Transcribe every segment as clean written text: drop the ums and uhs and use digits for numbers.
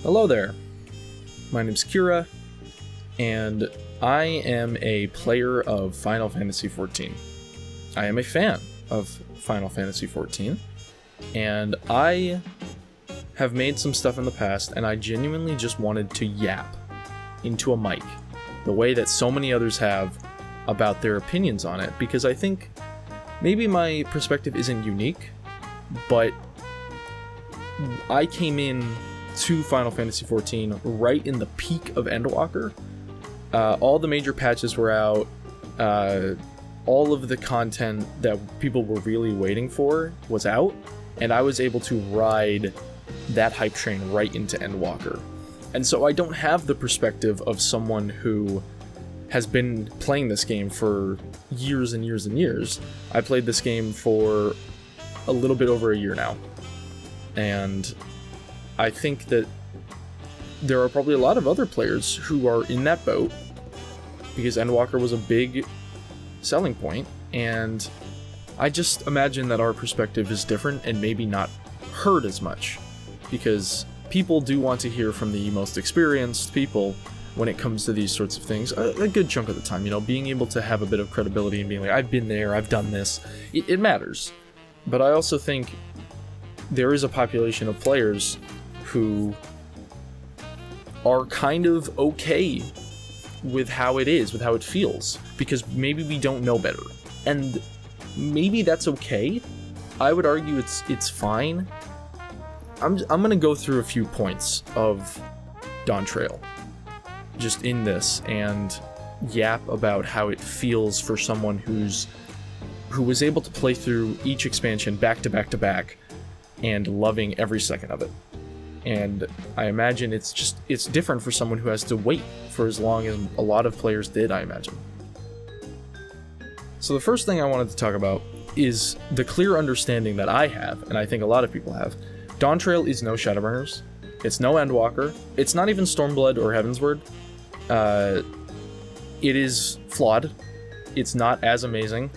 Hello there, my name's Kira, and I am a player of Final Fantasy XIV. I am a fan of Final Fantasy XIV, and I have made some stuff in the past, and I genuinely just wanted to yap into a mic, the way that so many others have, about their opinions on it, because I think maybe my perspective isn't unique, but I came in to Final Fantasy XIV right in the peak of Endwalker. All the major patches were out. All of the content that people were really waiting for was out, and I was able to ride that hype train right into Endwalker. And so I don't have the perspective of someone who has been playing this game for years and years and years. I played this game for a little bit over a year now, and I think that there are probably a lot of other players who are in that boat, because Endwalker was a big selling point, and I just imagine that our perspective is different and maybe not heard as much, because people do want to hear from the most experienced people when it comes to these sorts of things, a good chunk of the time, being able to have a bit of credibility and being like, I've been there, I've done this, it matters. But I also think there is a population of players who are kind of okay with how it is, with how it feels, because maybe we don't know better, and maybe that's okay. I would argue it's fine. I'm gonna go through a few points of Dawntrail just in this and yap about how it feels for someone who was able to play through each expansion back to back to back and loving every second of it. And I imagine it's different for someone who has to wait for as long as a lot of players did, I imagine. So the first thing I wanted to talk about is the clear understanding that I have, and I think a lot of people have. Dawntrail is no Shadowbringers, it's no Endwalker, it's not even Stormblood or Heavensward. It is flawed, it's not as amazing.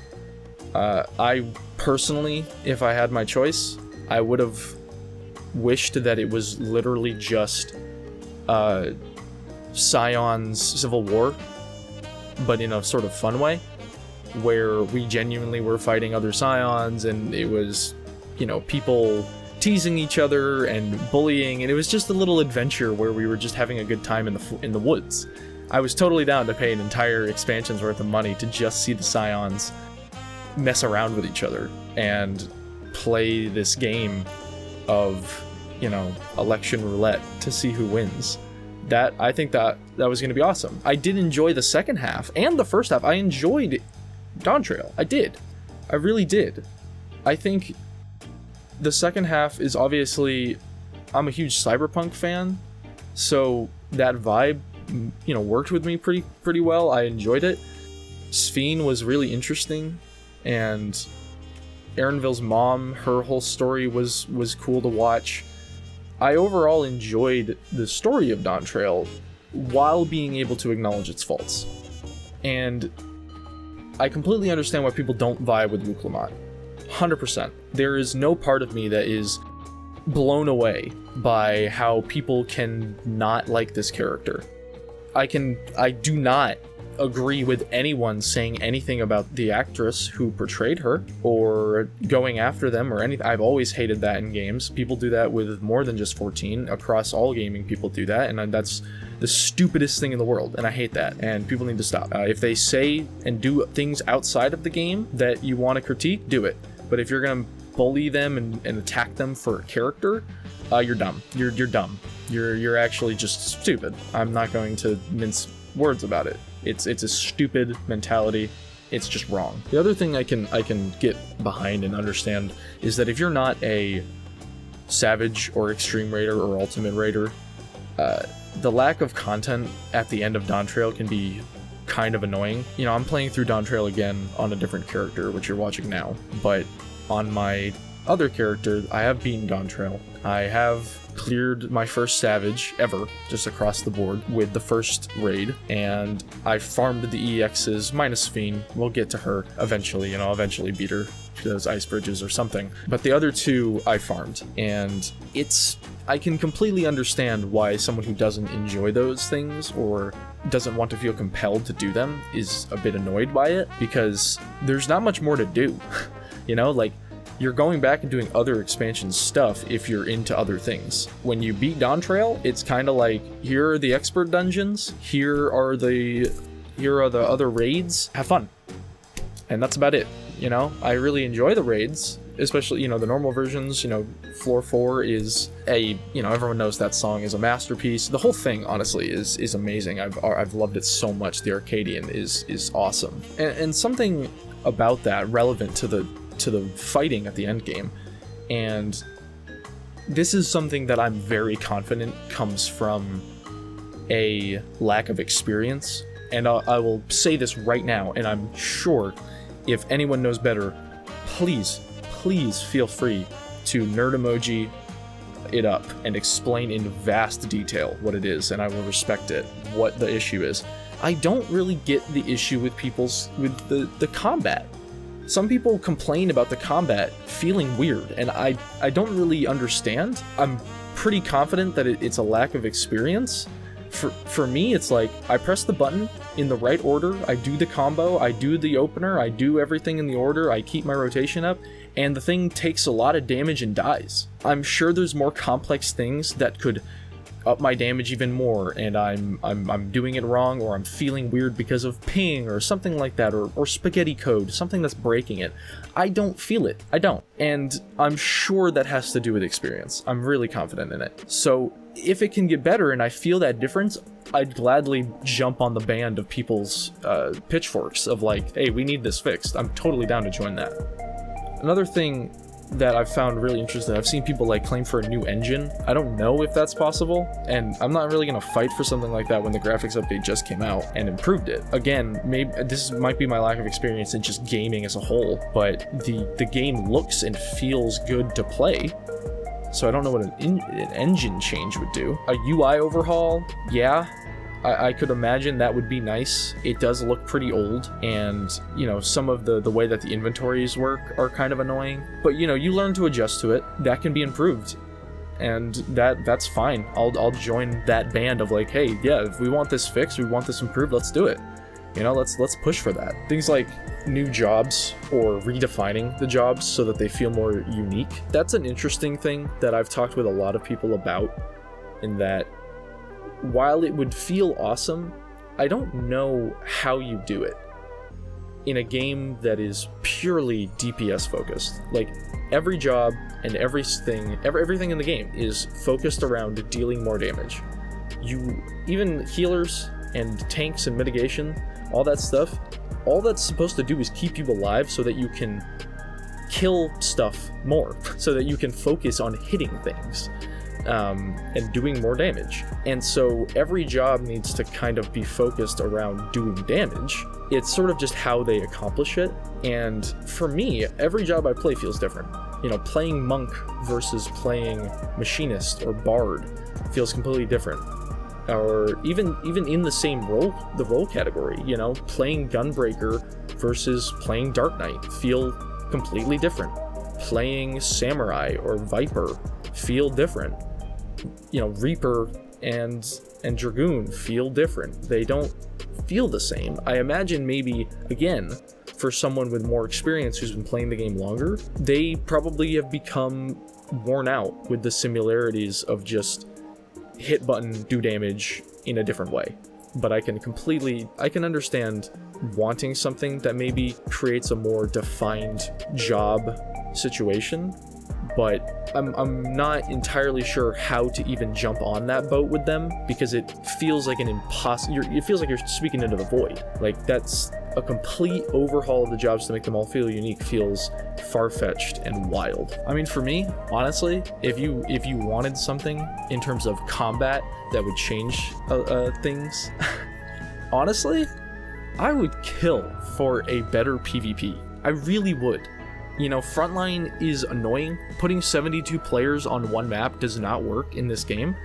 I personally, if I had my choice, I would have wished that it was literally just Scion's Civil War, but in a sort of fun way, where we genuinely were fighting other Scions, and it was, people teasing each other and bullying, and it was just a little adventure where we were just having a good time in the woods. I was totally down to pay an entire expansion's worth of money to just see the Scions mess around with each other and play this game of, election roulette to see who wins. I think that was going to be awesome. I did enjoy the second half and the first half. I enjoyed Dawntrail. I did. I really did. I think the second half is obviously, I'm a huge Cyberpunk fan, so that vibe, worked with me pretty well. I enjoyed it. Sphene was really interesting, and Erenville's mom, her whole story was cool to watch. I overall enjoyed the story of Dawntrail while being able to acknowledge its faults. And I completely understand why people don't vibe with Luc Lamont. 100%. There is no part of me that is blown away by how people can not like this character. I do not agree with anyone saying anything about the actress who portrayed her or going after them or anything. I've always hated that in games. People do that with more than just 14. Across all gaming, people do that, and that's the stupidest thing in the world, and I hate that, and people need to stop. If they say and do things outside of the game that you want to critique, do it. But if you're going to bully them and attack them for a character, you're dumb. You're dumb. You're actually just stupid. I'm not going to mince words about it. It's a stupid mentality. It's just wrong. The other thing I can get behind and understand is that if you're not a Savage or Extreme Raider or Ultimate Raider, the lack of content at the end of Dawntrail can be kind of annoying. I'm playing through Dawntrail again on a different character, which you're watching now, but on my other character, I have beaten Dawntrail. I have cleared my first Savage ever, just across the board, with the first raid, and I farmed the EXs minus Fiend. We'll get to her eventually, I'll eventually beat her to those ice bridges or something. But the other two I farmed, and I can completely understand why someone who doesn't enjoy those things or doesn't want to feel compelled to do them is a bit annoyed by it, because there's not much more to do. Like, you're going back and doing other expansion stuff if you're into other things. When you beat Dawntrail, it's kind of like, here are the expert dungeons, here are the other raids, have fun. And that's about it. I really enjoy the raids, especially, the normal versions. Floor 4 is everyone knows that song is a masterpiece. The whole thing, honestly, is amazing. I've loved it so much. The Arcadian is awesome. And something about that relevant to the fighting at the end game, and this is something that I'm very confident comes from a lack of experience, and I will say this right now, and I'm sure if anyone knows better, please feel free to nerd emoji it up and explain in vast detail what it is, and I will respect it, what the issue is. I don't really get the issue with the combat. Some people complain about the combat feeling weird, and I don't really understand. I'm pretty confident that it's a lack of experience. For me, it's like, I press the button in the right order, I do the combo, I do the opener, I do everything in the order, I keep my rotation up, and the thing takes a lot of damage and dies. I'm sure there's more complex things that could up my damage even more, and I'm doing it wrong, or I'm feeling weird because of ping or something like that, or spaghetti code, something that's breaking it. I don't feel it. I don't. And I'm sure that has to do with experience. I'm really confident in it. So if it can get better and I feel that difference, I'd gladly jump on the band of people's pitchforks of like, hey, we need this fixed. I'm totally down to join that. Another thing that I've found really interesting, I've seen people claim for a new engine. I don't know if that's possible, and I'm not really gonna fight for something like that when the graphics update just came out and improved it. Again, maybe this might be my lack of experience in just gaming as a whole, but the game looks and feels good to play, so I don't know what an engine change would do. A UI overhaul, yeah, I could imagine that would be nice. It does look pretty old, and some of the way that the inventories work are kind of annoying, but you learn to adjust to it. That can be improved, and that's fine. I'll join that band of like, hey, yeah, if we want this fixed, we want this improved, let's do it. Let's push for that. Things like new jobs or redefining the jobs so that they feel more unique. That's an interesting thing that I've talked with a lot of people about, in that while it would feel awesome, I don't know how you do it in a game that is purely DPS focused. Like, every job and everything in the game is focused around dealing more damage. Even healers and tanks and mitigation, all that stuff, all that's supposed to do is keep you alive so that you can kill stuff more, so that you can focus on hitting things. And doing more damage. And so every job needs to kind of be focused around doing damage. It's sort of just how they accomplish it. And for me, every job I play feels different. Playing monk versus playing machinist or bard feels completely different. Or even in the same role category, playing gunbreaker versus playing dark knight feel completely different. Playing samurai or viper feel different. Reaper and Dragoon feel different. They don't feel the same. I imagine maybe, again, for someone with more experience who's been playing the game longer, they probably have become worn out with the similarities of just hit button, do damage in a different way. But I can understand wanting something that maybe creates a more defined job situation, but I'm not entirely sure how to even jump on that boat with them, because it feels like it feels like you're speaking into the void. Like, that's a complete overhaul of the jobs to make them all feel unique feels far-fetched and wild. I mean, for me, honestly, if you wanted something in terms of combat that would change things, honestly, I would kill for a better PvP. I really would. You know, Frontline is annoying. Putting 72 players on one map does not work in this game.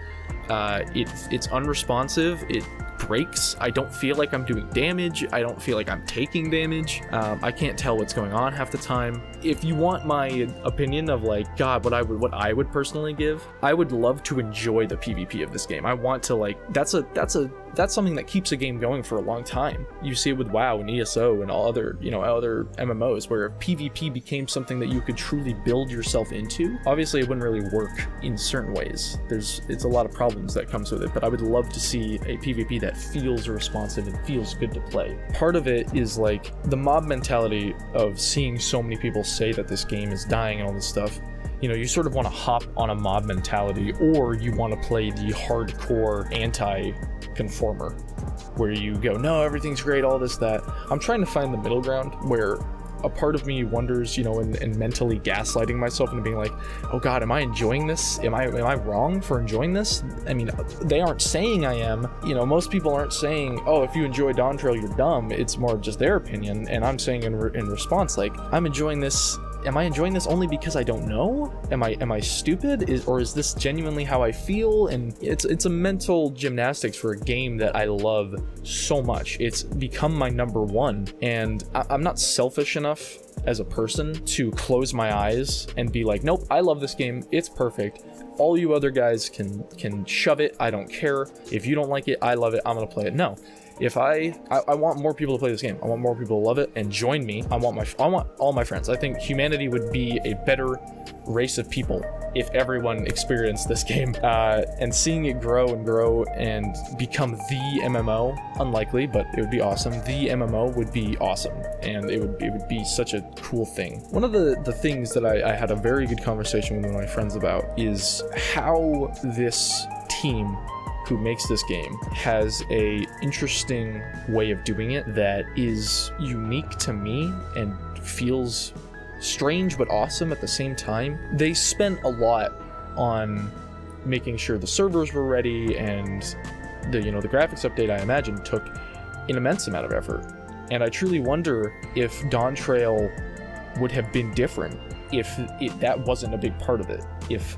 It's unresponsive. It breaks. I don't feel like I'm doing damage. I don't feel like I'm taking damage. I can't tell what's going on half the time. If you want my opinion of like, God, what I would personally give, I would love to enjoy the PvP of this game. I want to like, that's something that keeps a game going for a long time. You see it with WoW and ESO and all other, other MMOs where PvP became something that you could truly build yourself into. Obviously, it wouldn't really work in certain ways. It's a lot of problems that comes with it, but I would love to see a PvP that feels responsive and feels good to play. Part of it is like the mob mentality of seeing so many people say that this game is dying and all this stuff. You sort of want to hop on a mob mentality, or you want to play the hardcore anti-conformer, where you go, no, everything's great, all this, that. I'm trying to find the middle ground where a part of me wonders, and mentally gaslighting myself into being like, oh God, am I enjoying this? Am I wrong for enjoying this? I mean, they aren't saying I am. Most people aren't saying, oh, if you enjoy Dawntrail, you're dumb. It's more of just their opinion. And I'm saying in response, like, I'm enjoying this. Am I enjoying this only because I don't know? Am I stupid? Or is this genuinely how I feel? And it's a mental gymnastics for a game that I love so much. It's become my number one, and I'm not selfish enough as a person to close my eyes and be like, nope, I love this game. It's perfect. All you other guys can shove it. I don't care. If you don't like it, I love it. I'm gonna play it. No. If I want more people to play this game. I want more people to love it and join me. I want all my friends. I think humanity would be a better race of people if everyone experienced this game. And seeing it grow and become the MMO, unlikely, but it would be awesome. The MMO would be awesome, and it would be such a cool thing. One of the things that I had a very good conversation with one of my friends about is how this team who makes this game has a interesting way of doing it that is unique to me and feels strange but awesome at the same time. They spent a lot on making sure the servers were ready, and the graphics update, I imagine, took an immense amount of effort. And I truly wonder if Dawntrail would have been different if that wasn't a big part of it. If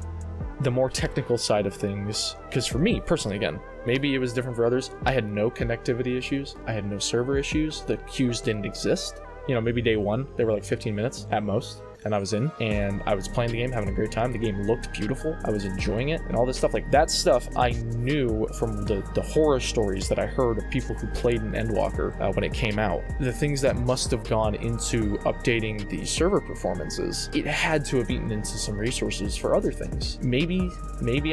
the more technical side of things, because for me personally, again, maybe it was different for others, I had no connectivity issues, I had no server issues, the queues didn't exist. Maybe day one they were like 15 minutes at most, and I was in, and I was playing the game, having a great time. The game looked beautiful, I was enjoying it, and all this stuff. Like, that stuff I knew from the horror stories that I heard of people who played in Endwalker when it came out. The things that must have gone into updating the server performances, it had to have eaten into some resources for other things. Maybe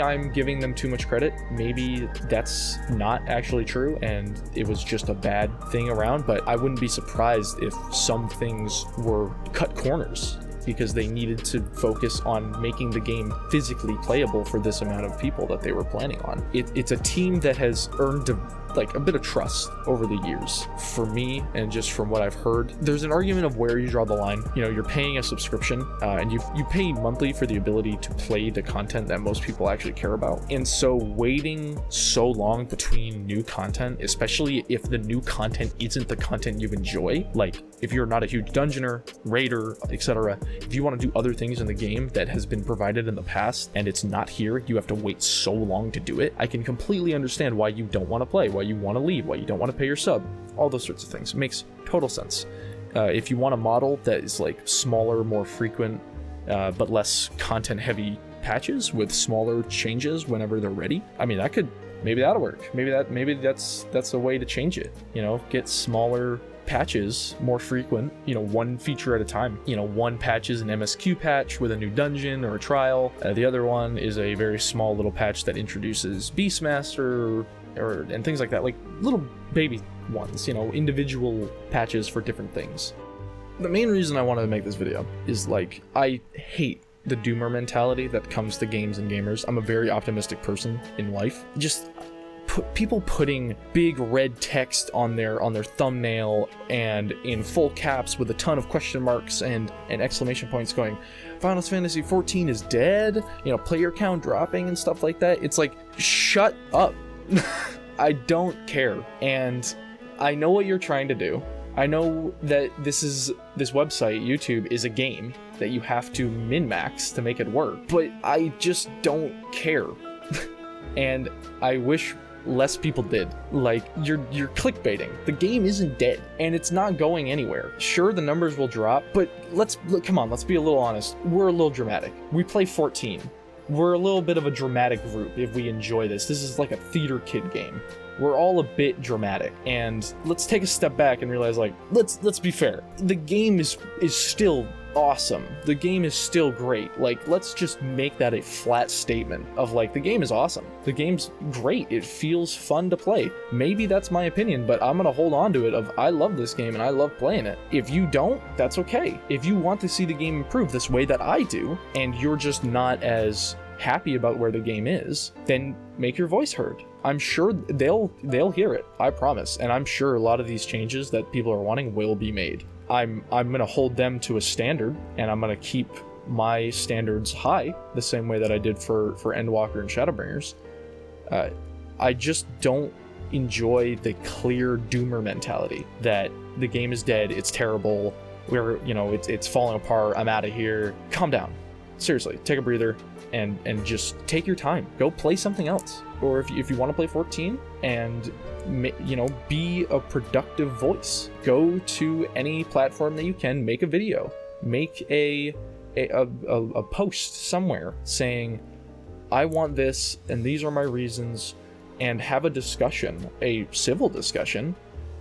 I'm giving them too much credit. Maybe that's not actually true, and it was just a bad thing around, but I wouldn't be surprised if some things were cut corners because they needed to focus on making the game physically playable for this amount of people that they were planning on. It's a team that has earned a bit of trust over the years. For me, and just from what I've heard, there's an argument of where you draw the line. You're paying a subscription, and you pay monthly for the ability to play the content that most people actually care about. And so waiting so long between new content, especially if the new content isn't the content you enjoy, like if you're not a huge dungeoner, raider, etc., if you want to do other things in the game that has been provided in the past and it's not here, you have to wait so long to do it. I can completely understand why you don't want to play, why you want to leave, why you don't want to pay your sub, all those sorts of things. It makes total sense. If you want a model that is like smaller, more frequent, but less content heavy patches with smaller changes whenever they're ready, I mean, maybe that'll work. Maybe that's a way to change it. Get smaller patches, more frequent, one feature at a time. One patch is an MSQ patch with a new dungeon or a trial. The other one is a very small little patch that introduces Beastmaster and things like that, like little baby ones, individual patches for different things. The main reason I wanted to make this video is like, I hate the doomer mentality that comes to games and gamers. I'm a very optimistic person in life. Just people putting big red text on their thumbnail and in full caps with a ton of question marks and exclamation points going, Final Fantasy 14 is dead, player count dropping and stuff like that. It's like, shut up. I don't care. And I know what you're trying to do. I know that this website, YouTube, is a game. that you have to min-max to make it work, but I just don't care. And I wish less people did. Like, you're clickbaiting. The game isn't dead, and it's not going anywhere. Sure, the numbers will drop, but come on, let's be a little honest. We're a little dramatic. We play 14. We're a little bit of a dramatic group if we enjoy this. This is like a theater kid game. We're all a bit dramatic, and let's take a step back and realize, like, let's be fair. The game is still awesome. The game is still great. Like, let's just make that a flat statement of, like, the game is awesome. The game's great. It feels fun to play. Maybe that's my opinion, but I'm gonna hold on to it of I love this game and I love playing it. If you don't, that's okay. If you want to see the game improve this way that I do, and you're just not as happy about where the game is, then make your voice heard. I'm sure they'll hear it, I promise. And I'm sure a lot of these changes that people are wanting will be made. I'm gonna hold them to a standard, and I'm gonna keep my standards high the same way that I did for Endwalker and Shadowbringers. I just don't enjoy the clear doomer mentality that the game is dead, it's terrible, it's falling apart, I'm out of here. Calm down. Seriously, take a breather and just take your time. Go play something else. Or if you want to play 14 and be a productive voice, go to any platform that you can, make a video, make a post somewhere saying, I want this and these are my reasons, and have a discussion, a civil discussion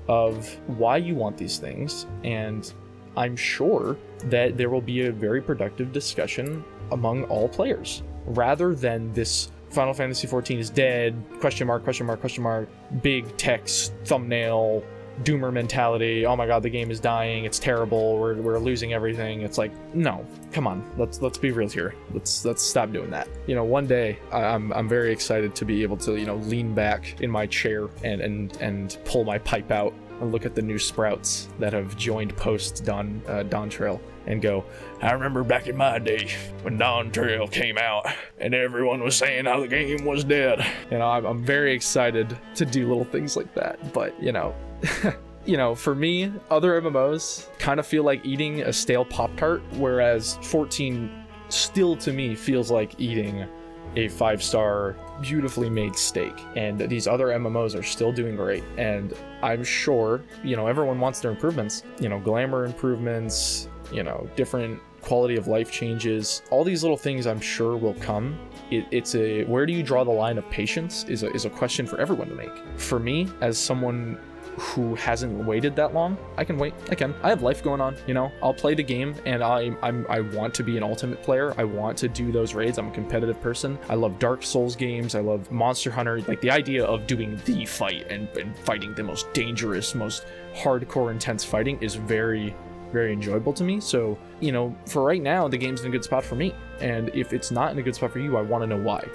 of why you want these things. And I'm sure that there will be a very productive discussion among all players, rather than this Final Fantasy XIV is dead, question mark, big text, thumbnail, doomer mentality, oh my god, the game is dying, it's terrible, we're losing everything. It's like, no, come on, let's be real here. Let's stop doing that. One day I'm very excited to be able to, lean back in my chair and pull my pipe out and look at the new sprouts that have joined post Dawntrail and go, I remember back in my day when Dawntrail came out and everyone was saying how the game was dead. I'm very excited to do little things like that, but for me, other MMOs kind of feel like eating a stale Pop-Tart, whereas 14 still to me feels like eating a 5-star beautifully made steak. And these other MMOs are still doing great, and I'm sure everyone wants their improvements, glamour improvements, different quality of life changes, all these little things I'm sure will come. It's a where do you draw the line of patience is a question for everyone to make. For me, as someone who hasn't waited that long, I can wait. I have life going on. I'll play the game, and I want to be an ultimate player. I want to do those raids. I'm a competitive person. I love Dark Souls games. I love Monster Hunter. Like, the idea of doing the fight and fighting the most dangerous, most hardcore, intense fighting is very, very enjoyable to me. So, for right now, the game's in a good spot for me. And if it's not in a good spot for you, I want to know why.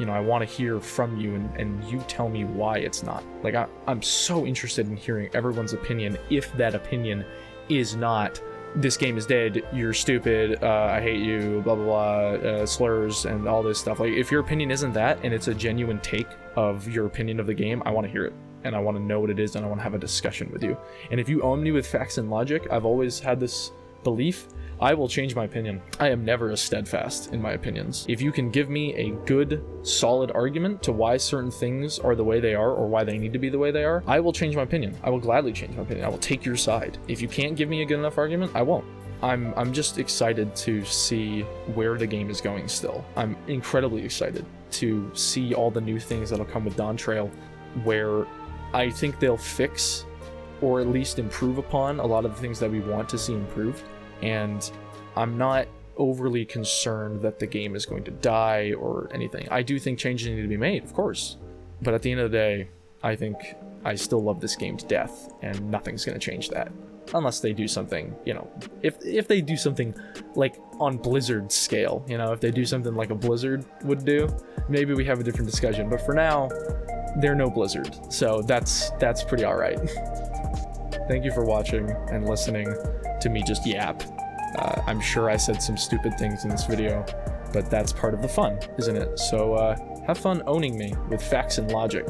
I want to hear from you and you tell me why it's not. Like, I'm so interested in hearing everyone's opinion, if that opinion is not, this game is dead, you're stupid, I hate you, blah, blah, blah, slurs and all this stuff. Like, if your opinion isn't that and it's a genuine take of your opinion of the game, I want to hear it. And I want to know what it is, and I want to have a discussion with you. And if you own me with facts and logic, I've always had this belief, I will change my opinion. I am never as steadfast in my opinions. If you can give me a good, solid argument to why certain things are the way they are, or why they need to be the way they are, I will change my opinion. I will gladly change my opinion. I will take your side. If you can't give me a good enough argument, I won't. I'm just excited to see where the game is going still. I'm incredibly excited to see all the new things that'll come with Dawntrail, where I think they'll fix or at least improve upon a lot of the things that we want to see improved. And I'm not overly concerned that the game is going to die or anything. I do think changes need to be made, of course. But at the end of the day, I think I still love this game to death, and nothing's going to change that. Unless they do something, if they do something like on Blizzard scale, if they do something like a Blizzard would do, maybe we have a different discussion. But for now, they're no Blizzard, so that's pretty all right. Thank you for watching and listening to me just yap. I'm sure I said some stupid things in this video, but that's part of the fun, isn't it? So have fun owning me with facts and logic.